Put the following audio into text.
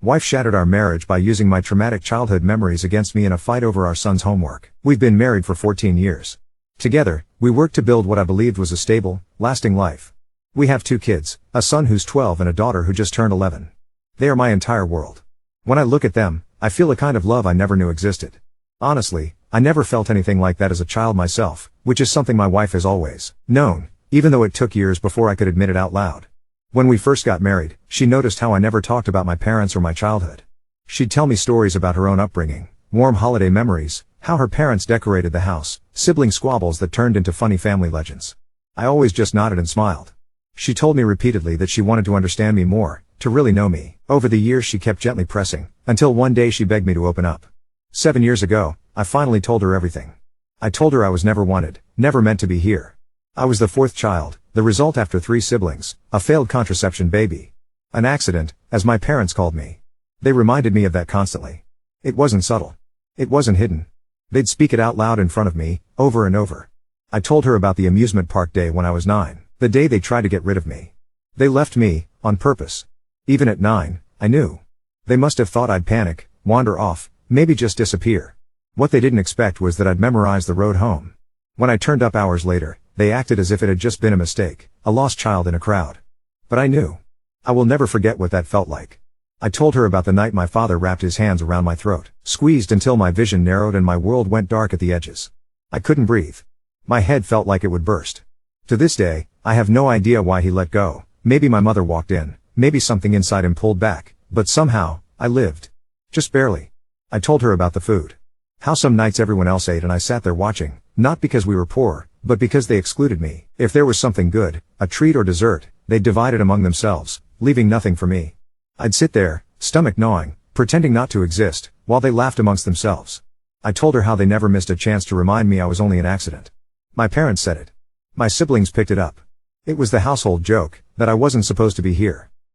Wife shattered our marriage by using my traumatic childhood memories against me in a fight over our son's homework. We've been married for 14 years. Together, we worked to build what I believed was a stable, lasting life. We have 2 kids, a son who's 12 and a daughter who just turned 11. They are my entire world. When I look at them, I feel a kind of love I never knew existed. Honestly, I never felt anything like that as a child myself, which is something my wife has always known, even though it took years before I could admit it out loud. When we first got married, she noticed how I never talked about my parents or my childhood. She'd tell me stories about her own upbringing, warm holiday memories, how her parents decorated the house, sibling squabbles that turned into funny family legends. I always just nodded and smiled. She told me repeatedly that she wanted to understand me more, to really know me. Over the years she kept gently pressing, until one day she begged me to open up. 7 years ago, I finally told her everything. I told her I was never wanted, never meant to be here. I was the 4th child, the result after 3 siblings, a failed contraception baby. An accident, as my parents called me. They reminded me of that constantly. It wasn't subtle. It wasn't hidden. They'd speak it out loud in front of me, over and over. I told her about the amusement park day when I was 9, the day they tried to get rid of me. They left me, on purpose. Even at 9, I knew. They must have thought I'd panic, wander off, maybe just disappear. What they didn't expect was that I'd memorize the road home. When I turned up hours later, they acted as if it had just been a mistake, a lost child in a crowd. But I knew. I will never forget what that felt like. I told her about the night my father wrapped his hands around my throat, squeezed until my vision narrowed and my world went dark at the edges. I couldn't breathe. My head felt like it would burst. To this day, I have no idea why he let go. Maybe my mother walked in, maybe something inside him pulled back, but somehow, I lived. Just barely. I told her about the food. How some nights everyone else ate and I sat there watching, not because we were poor, but because they excluded me. If there was something good, a treat or dessert, they'd divide it among themselves, leaving nothing for me. I'd sit there, stomach gnawing, pretending not to exist, while they laughed amongst themselves. I told her how they never missed a chance to remind me I was only an accident. My parents said it. My siblings picked it up. It was the household joke, that I wasn't supposed to be here.